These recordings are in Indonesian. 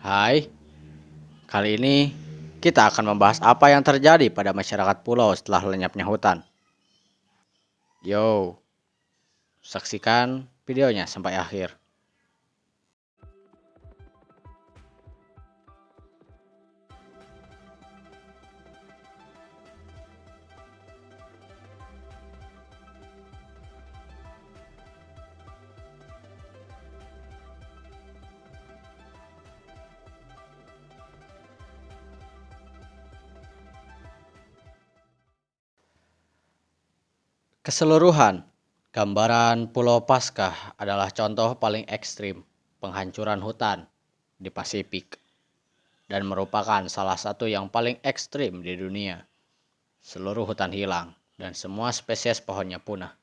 Hai, kali ini kita akan membahas apa yang terjadi pada masyarakat pulau setelah lenyapnya hutan. Yo, saksikan videonya sampai akhir. Keseluruhan, gambaran Pulau Paskah adalah contoh paling ekstrim penghancuran hutan di Pasifik dan merupakan salah satu yang paling ekstrim di dunia. Seluruh hutan hilang dan semua spesies pohonnya punah.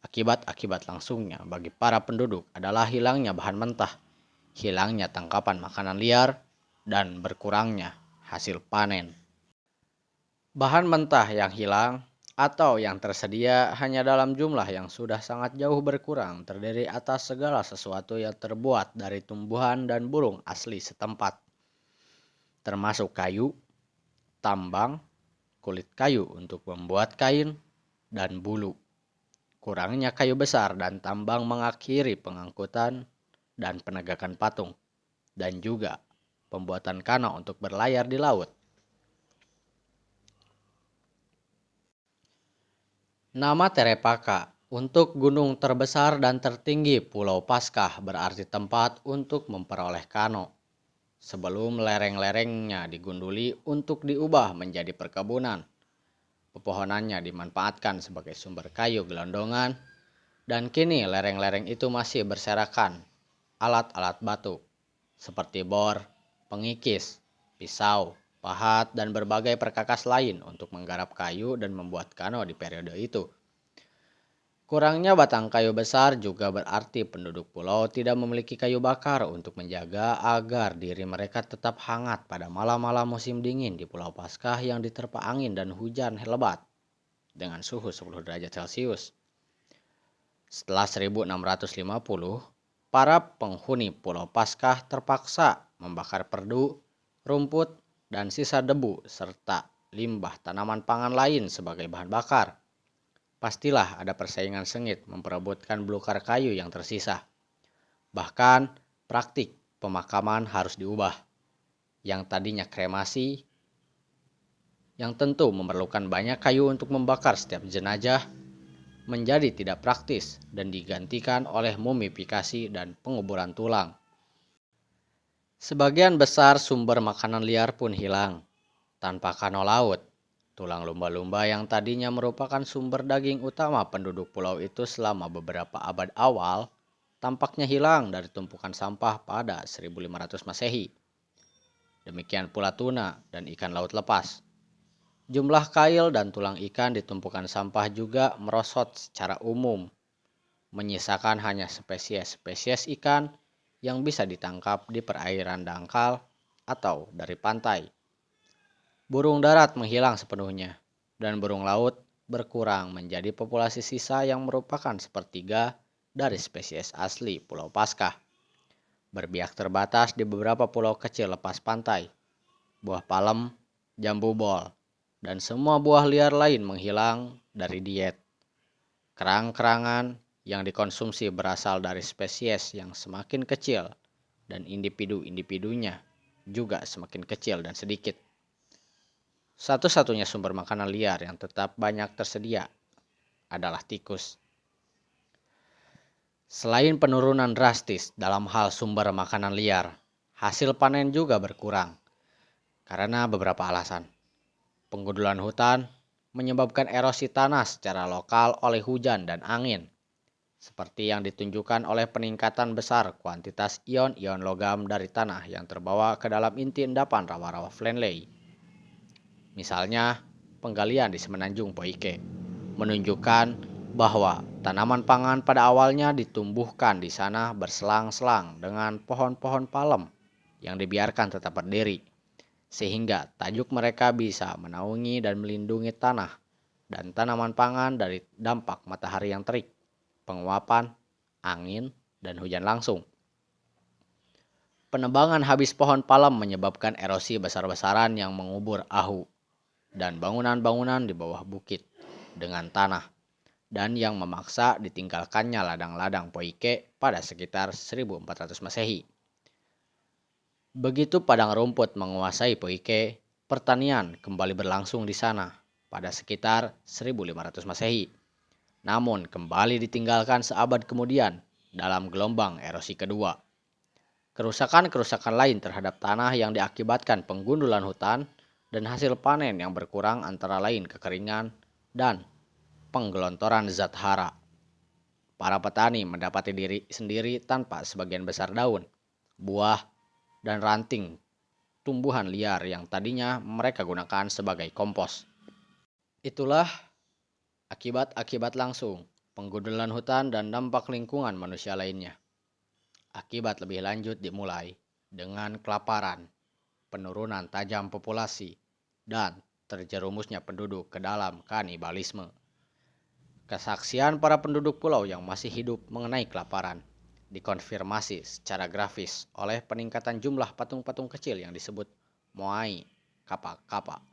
Akibat-akibat langsungnya bagi para penduduk adalah hilangnya bahan mentah, hilangnya tangkapan makanan liar, dan berkurangnya hasil panen. Bahan mentah yang hilang atau yang tersedia hanya dalam jumlah yang sudah sangat jauh berkurang terdiri atas segala sesuatu yang terbuat dari tumbuhan dan burung asli setempat, termasuk kayu, tambang, kulit kayu untuk membuat kain, dan bulu. Kurangnya kayu besar dan tambang mengakhiri pengangkutan dan penegakan patung, dan juga pembuatan kano untuk berlayar di laut. Nama Terepaka untuk gunung terbesar dan tertinggi Pulau Paskah berarti tempat untuk memperoleh kano. Sebelum lereng-lerengnya digunduli untuk diubah menjadi perkebunan, pepohonannya dimanfaatkan sebagai sumber kayu gelondongan, dan kini lereng-lereng itu masih berserakan alat-alat batu seperti bor, pengikis, pisau, pahat, dan berbagai perkakas lain untuk menggarap kayu dan membuat kano di periode itu. Kurangnya batang kayu besar juga berarti penduduk pulau tidak memiliki kayu bakar untuk menjaga agar diri mereka tetap hangat pada malam-malam musim dingin di Pulau Paskah yang diterpa angin dan hujan lebat dengan suhu 10 derajat Celcius. Setelah 1650, para penghuni Pulau Paskah terpaksa membakar perdu, rumput, dan sisa debu serta limbah tanaman pangan lain sebagai bahan bakar. Pastilah ada persaingan sengit memperebutkan belukar kayu yang tersisa. Bahkan praktik pemakaman harus diubah. Yang tadinya kremasi, yang tentu memerlukan banyak kayu untuk membakar setiap jenazah, menjadi tidak praktis dan digantikan oleh mumifikasi dan penguburan tulang. Sebagian besar sumber makanan liar pun hilang. Tanpa kano laut, tulang lumba-lumba yang tadinya merupakan sumber daging utama penduduk pulau itu selama beberapa abad awal, tampaknya hilang dari tumpukan sampah pada 1500 Masehi. Demikian pula tuna dan ikan laut lepas. Jumlah kail dan tulang ikan di tumpukan sampah juga merosot secara umum, menyisakan hanya spesies-spesies ikan yang bisa ditangkap di perairan dangkal atau dari pantai. Burung darat menghilang sepenuhnya, dan burung laut berkurang menjadi populasi sisa yang merupakan sepertiga dari spesies asli Pulau Paskah. Berbiak terbatas di beberapa pulau kecil lepas pantai. Buah palem, jambu bol, dan semua buah liar lain menghilang dari diet. Kerang-kerangan yang dikonsumsi berasal dari spesies yang semakin kecil dan individu-individunya juga semakin kecil dan sedikit. Satu-satunya sumber makanan liar yang tetap banyak tersedia adalah tikus. Selain penurunan drastis dalam hal sumber makanan liar, hasil panen juga berkurang karena beberapa alasan. Penggundulan hutan menyebabkan erosi tanah secara lokal oleh hujan dan angin, seperti yang ditunjukkan oleh peningkatan besar kuantitas ion-ion logam dari tanah yang terbawa ke dalam inti endapan rawa-rawa Flanley. Misalnya, penggalian di Semenanjung Poike menunjukkan bahwa tanaman pangan pada awalnya ditumbuhkan di sana berselang-selang dengan pohon-pohon palem yang dibiarkan tetap berdiri, sehingga tajuk mereka bisa menaungi dan melindungi tanah dan tanaman pangan dari dampak matahari yang terik, penguapan, angin, dan hujan langsung. Penebangan habis pohon palem menyebabkan erosi besar-besaran yang mengubur Ahu dan bangunan-bangunan di bawah bukit dengan tanah, dan yang memaksa ditinggalkannya ladang-ladang Poike pada sekitar 1400 Masehi. Begitu padang rumput menguasai Poike, pertanian kembali berlangsung di sana pada sekitar 1500 Masehi. Namun kembali ditinggalkan seabad kemudian dalam gelombang erosi kedua. Kerusakan-kerusakan lain terhadap tanah yang diakibatkan penggundulan hutan dan hasil panen yang berkurang antara lain kekeringan dan penggelontoran zat hara. Para petani mendapati diri sendiri tanpa sebagian besar daun, buah, dan ranting tumbuhan liar yang tadinya mereka gunakan sebagai kompos. Itulah akibat-akibat langsung penggundulan hutan dan dampak lingkungan manusia lainnya. Akibat lebih lanjut dimulai dengan kelaparan, penurunan tajam populasi, dan terjerumusnya penduduk ke dalam kanibalisme. Kesaksian para penduduk pulau yang masih hidup mengenai kelaparan dikonfirmasi secara grafis oleh peningkatan jumlah patung-patung kecil yang disebut moai kapa-kapa,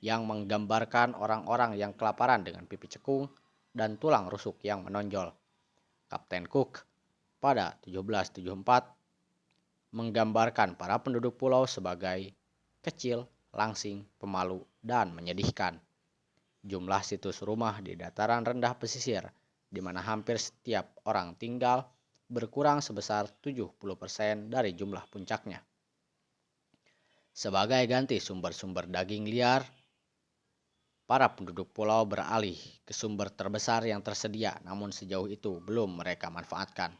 yang menggambarkan orang-orang yang kelaparan dengan pipi cekung dan tulang rusuk yang menonjol. Kapten Cook pada 1774 menggambarkan para penduduk pulau sebagai kecil, langsing, pemalu, dan menyedihkan. Jumlah situs rumah di dataran rendah pesisir, di mana hampir setiap orang tinggal, berkurang sebesar 70% dari jumlah puncaknya. Sebagai ganti sumber-sumber daging liar, para penduduk pulau beralih ke sumber terbesar yang tersedia, namun sejauh itu belum mereka manfaatkan,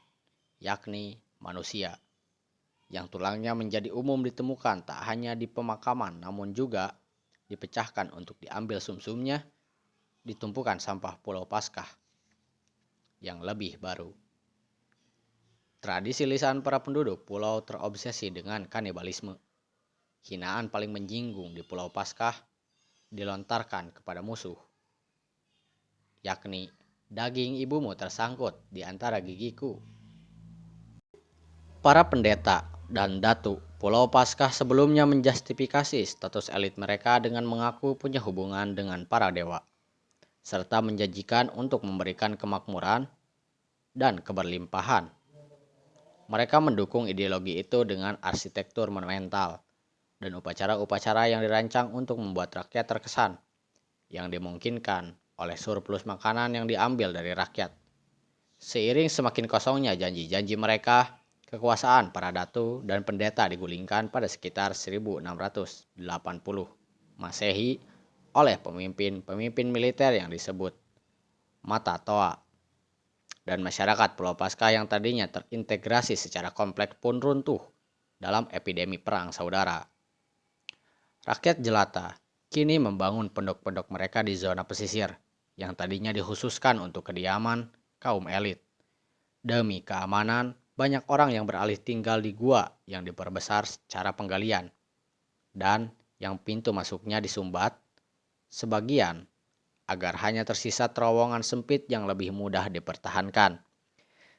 yakni manusia, yang tulangnya menjadi umum ditemukan tak hanya di pemakaman namun juga dipecahkan untuk diambil sumsumnya, ditumpukan sampah Pulau Paskah yang lebih baru. Tradisi lisan para penduduk pulau terobsesi dengan kanibalisme. Hinaan paling menjinggung di Pulau Paskah dilontarkan kepada musuh, yakni daging ibumu tersangkut di antara gigiku. Para pendeta dan datu Pulau Paskah sebelumnya menjustifikasi status elit mereka dengan mengaku punya hubungan dengan para dewa, serta menjanjikan untuk memberikan kemakmuran dan keberlimpahan. Mereka mendukung ideologi itu dengan arsitektur monumental dan upacara-upacara yang dirancang untuk membuat rakyat terkesan, yang dimungkinkan oleh surplus makanan yang diambil dari rakyat. Seiring semakin kosongnya janji-janji mereka, kekuasaan para datu dan pendeta digulingkan pada sekitar 1680 Masehi oleh pemimpin militer yang disebut Mata Toa, dan masyarakat Pulau Paskah yang tadinya terintegrasi secara kompleks pun runtuh dalam epidemi perang saudara. Rakyat jelata kini membangun pondok-pondok mereka di zona pesisir yang tadinya dikhususkan untuk kediaman kaum elit. Demi keamanan, banyak orang yang beralih tinggal di gua yang diperbesar secara penggalian dan yang pintu masuknya disumbat sebagian agar hanya tersisa terowongan sempit yang lebih mudah dipertahankan.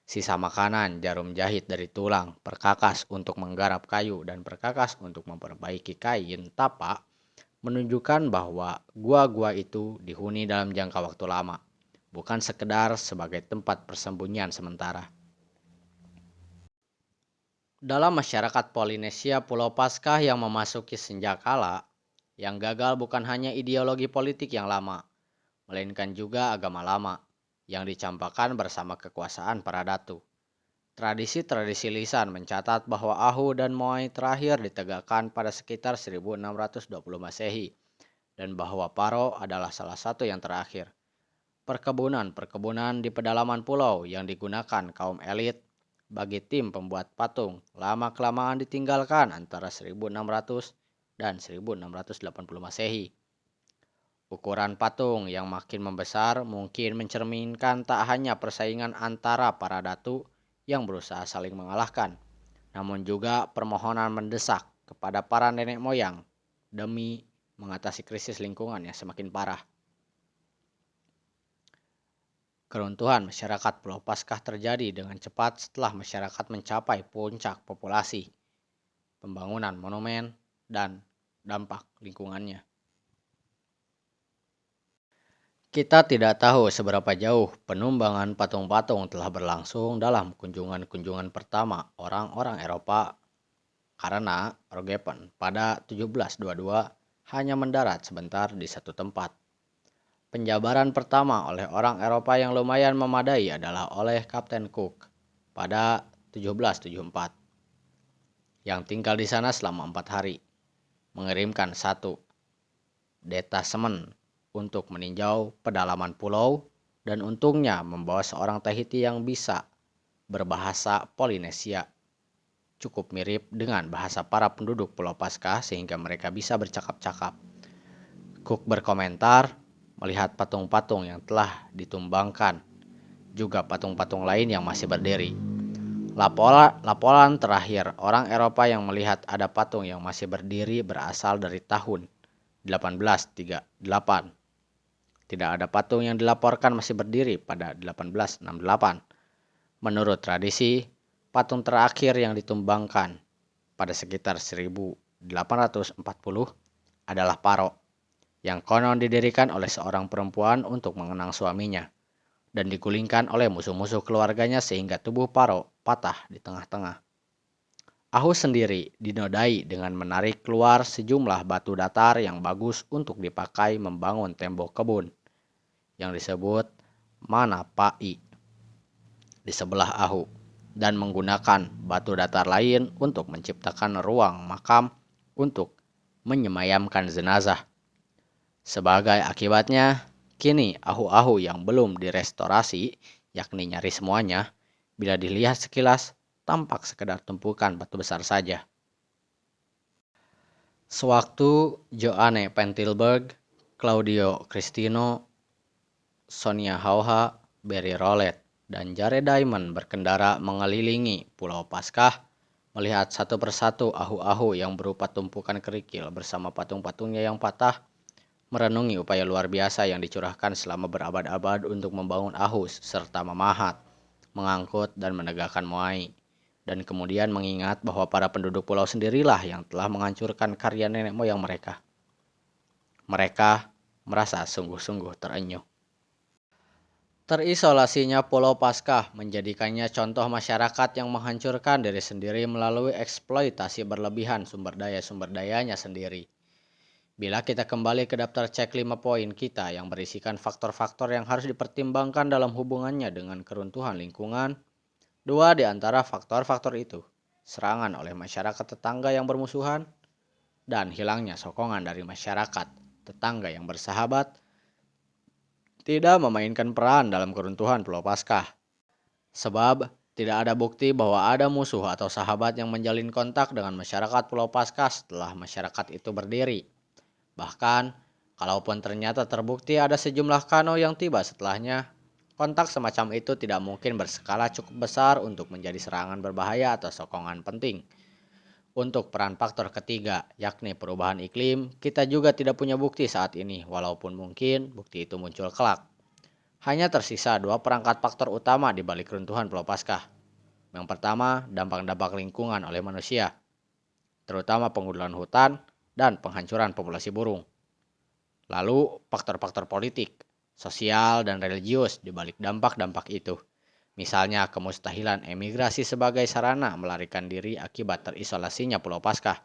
Sisa makanan, jarum jahit dari tulang, perkakas untuk menggarap kayu, dan perkakas untuk memperbaiki kain tapak menunjukkan bahwa gua-gua itu dihuni dalam jangka waktu lama, bukan sekedar sebagai tempat persembunyian sementara. Dalam masyarakat Polinesia Pulau Paskah yang memasuki senjakala, yang gagal bukan hanya ideologi politik yang lama, melainkan juga agama lama yang dicampakkan bersama kekuasaan para datu. Tradisi-tradisi lisan mencatat bahwa Ahu dan Moai terakhir ditegakkan pada sekitar 1620 Masehi dan bahwa Paro adalah salah satu yang terakhir. Perkebunan-perkebunan di pedalaman pulau yang digunakan kaum elit bagi tim pembuat patung lama-kelamaan ditinggalkan antara 1600 dan 1680 Masehi. Ukuran patung yang makin membesar mungkin mencerminkan tak hanya persaingan antara para datu yang berusaha saling mengalahkan, namun juga permohonan mendesak kepada para nenek moyang demi mengatasi krisis lingkungan yang semakin parah. Keruntuhan masyarakat Pulau Paskah terjadi dengan cepat setelah masyarakat mencapai puncak populasi. pembangunan monumen, dan dampak lingkungannya. Kita tidak tahu seberapa jauh penumbangan patung-patung telah berlangsung dalam kunjungan-kunjungan pertama orang-orang Eropa karena Rogepen pada 1722 hanya mendarat sebentar di satu tempat. Penjabaran pertama oleh orang Eropa yang lumayan memadai adalah oleh Kapten Cook pada 1774 yang tinggal di sana selama 4 hari, mengirimkan satu detasemen untuk meninjau pedalaman pulau dan untungnya membawa seorang Tahiti yang bisa berbahasa Polinesia cukup mirip dengan bahasa para penduduk Pulau Paskah sehingga mereka bisa bercakap-cakap. Cook berkomentar melihat patung-patung yang telah ditumbangkan, juga patung-patung lain yang masih berdiri. Laporan terakhir orang Eropa yang melihat ada patung yang masih berdiri berasal dari tahun 1838. Tidak ada patung yang dilaporkan masih berdiri pada 1868. Menurut tradisi, patung terakhir yang ditumbangkan pada sekitar 1840 adalah Paro, yang konon didirikan oleh seorang perempuan untuk mengenang suaminya, dan digulingkan oleh musuh-musuh keluarganya sehingga tubuh Paro patah di tengah-tengah. Ahu sendiri dinodai dengan menarik keluar sejumlah batu datar yang bagus untuk dipakai membangun tembok kebun, yang disebut Manapai, di sebelah Ahu, dan menggunakan batu datar lain untuk menciptakan ruang makam untuk menyemayamkan jenazah. Sebagai akibatnya, kini Ahu-Ahu yang belum direstorasi, yakni nyaris semuanya, bila dilihat sekilas, tampak sekedar tumpukan batu besar saja. Sewaktu Joanne Pentilberg, Claudio Cristino, Sonia Hauha, Barry Rollet, dan Jared Diamond berkendara mengelilingi Pulau Paskah, melihat satu persatu Ahu-Ahu yang berupa tumpukan kerikil bersama patung-patungnya yang patah, merenungi upaya luar biasa yang dicurahkan selama berabad-abad untuk membangun Ahu serta memahat, mengangkut, dan menegakkan Moai. Dan kemudian mengingat bahwa para penduduk pulau sendirilah yang telah menghancurkan karya nenek moyang mereka. Mereka merasa sungguh-sungguh terenyuh. Terisolasinya Pulau Paskah menjadikannya contoh masyarakat yang menghancurkan diri sendiri melalui eksploitasi berlebihan sumber dayanya sendiri. Bila kita kembali ke daftar cek 5 poin kita yang berisikan faktor-faktor yang harus dipertimbangkan dalam hubungannya dengan keruntuhan lingkungan, 2 di antara faktor-faktor itu, serangan oleh masyarakat tetangga yang bermusuhan, dan hilangnya sokongan dari masyarakat tetangga yang bersahabat, tidak memainkan peran dalam keruntuhan Pulau Paskah. Sebab tidak ada bukti bahwa ada musuh atau sahabat yang menjalin kontak dengan masyarakat Pulau Paskah setelah masyarakat itu berdiri. Bahkan, kalaupun ternyata terbukti ada sejumlah kano yang tiba setelahnya, kontak semacam itu tidak mungkin berskala cukup besar untuk menjadi serangan berbahaya atau sokongan penting. Untuk peran faktor ketiga, yakni perubahan iklim, kita juga tidak punya bukti saat ini, walaupun mungkin bukti itu muncul kelak. Hanya tersisa 2 perangkat faktor utama di balik keruntuhan Pulau Paskah. Yang pertama, dampak-dampak lingkungan oleh manusia, terutama penggundulan hutan dan penghancuran populasi burung. Lalu, faktor-faktor politik, sosial, dan religius di balik dampak-dampak itu. Misalnya kemustahilan emigrasi sebagai sarana melarikan diri akibat terisolasinya Pulau Paskah.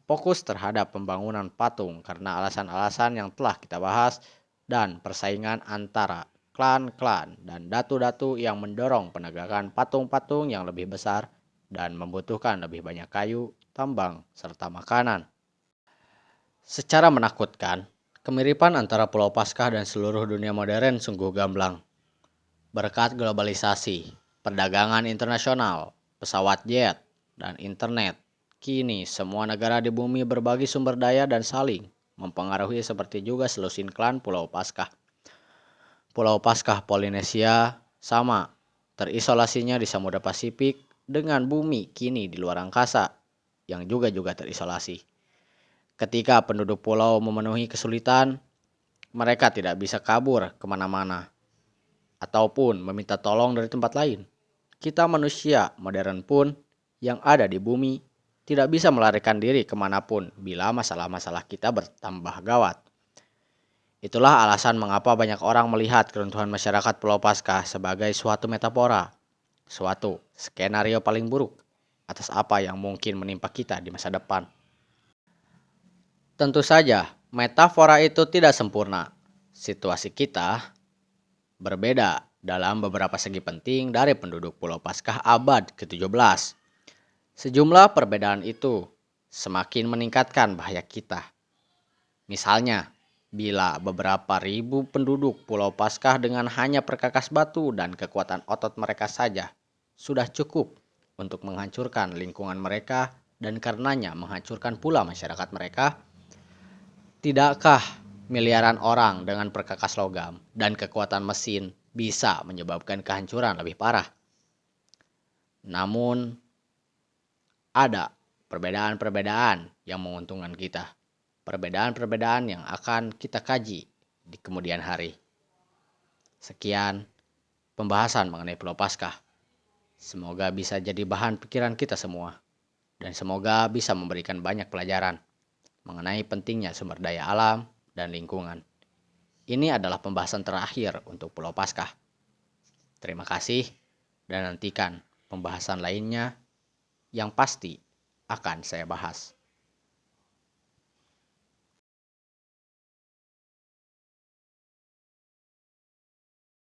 Fokus terhadap pembangunan patung karena alasan-alasan yang telah kita bahas dan persaingan antara klan-klan dan datu-datu yang mendorong penegakan patung-patung yang lebih besar dan membutuhkan lebih banyak kayu, tambang, serta makanan. Secara menakutkan, kemiripan antara Pulau Paskah dan seluruh dunia modern sungguh gamblang. Berkat globalisasi, perdagangan internasional, pesawat jet, dan internet, kini semua negara di bumi berbagi sumber daya dan saling mempengaruhi seperti juga selusin klan Pulau Paskah. Pulau Paskah Polinesia sama terisolasinya di Samudra Pasifik dengan bumi kini di luar angkasa yang juga terisolasi. Ketika penduduk pulau memenuhi kesulitan, mereka tidak bisa kabur kemana-mana ataupun meminta tolong dari tempat lain. Kita manusia modern pun yang ada di bumi tidak bisa melarikan diri kemanapun bila masalah-masalah kita bertambah gawat. Itulah alasan mengapa banyak orang melihat keruntuhan masyarakat Pulau Paskah sebagai suatu metafora, suatu skenario paling buruk atas apa yang mungkin menimpa kita di masa depan. Tentu saja, metafora itu tidak sempurna. Situasi kita berbeda dalam beberapa segi penting dari penduduk Pulau Paskah abad ke-17. Sejumlah perbedaan itu semakin meningkatkan bahaya kita. Misalnya, bila beberapa ribu penduduk Pulau Paskah dengan hanya perkakas batu dan kekuatan otot mereka saja sudah cukup untuk menghancurkan lingkungan mereka dan karenanya menghancurkan pula masyarakat mereka, tidakkah miliaran orang dengan perkakas logam dan kekuatan mesin bisa menyebabkan kehancuran lebih parah? Namun, ada perbedaan-perbedaan yang menguntungkan kita. Perbedaan-perbedaan yang akan kita kaji di kemudian hari. Sekian pembahasan mengenai Pulau Paskah. Semoga bisa jadi bahan pikiran kita semua. Dan semoga bisa memberikan banyak pelajaran mengenai pentingnya sumber daya alam dan lingkungan. Ini adalah pembahasan terakhir untuk Pulau Paskah. Terima kasih dan nantikan pembahasan lainnya yang pasti akan saya bahas.